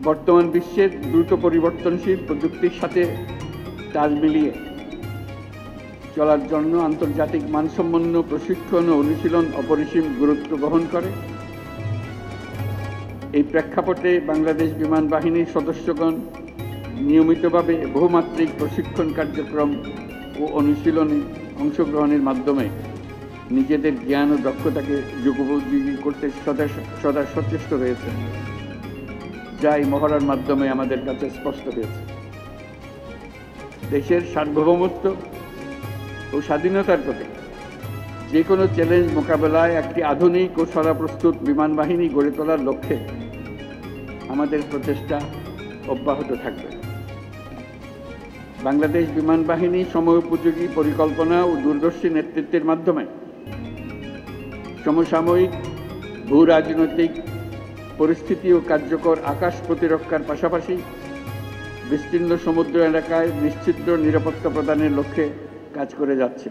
বর্তমান বিশ্বের দ্রুত পরিবর্তনশীল প্রযুক্তির সাথে তাল মিলিয়ে চলার জন্য আন্তর্জাতিক মানসম্পন্ন প্রশিক্ষণ ও অনুশীলন অপরিসীম গুরুত্ব বহন করে। এই প্রেক্ষাপটে বাংলাদেশ বিমান বাহিনীর সদস্যগণ নিয়মিতভাবে বহুমাত্রিক প্রশিক্ষণ কার্যক্রম ও অনুশীলনে অংশগ্রহণের মাধ্যমে নিজেদের জ্ঞান ও দক্ষতাকে যুগোপযোগী করতে সদা সচেষ্ট রয়েছে, যা এই মহড়ার মাধ্যমে আমাদের কাছে স্পষ্ট হয়েছে। দেশের সার্বভৌমত্ব ও স্বাধীনতার প্রতি যে কোনো চ্যালেঞ্জ মোকাবেলায় একটি আধুনিক ও সদাপ্রস্তুত বিমান বাহিনী গড়ে তোলার লক্ষ্যে আমাদের প্রচেষ্টা অব্যাহত থাকবে। বাংলাদেশ বিমান বাহিনী সময়োপযোগী পরিকল্পনা ও দূরদর্শী নেতৃত্বের মাধ্যমে সমসাময়িক ভূ রাজনৈতিক পরিস্থিতি ও কার্যকর আকাশ প্রতিরক্ষার পাশাপাশি বিস্তীর্ণ সমুদ্র এলাকায় নিশ্চিত নিরাপত্তা প্রদানের লক্ষ্যে কাজ করে যাচ্ছে।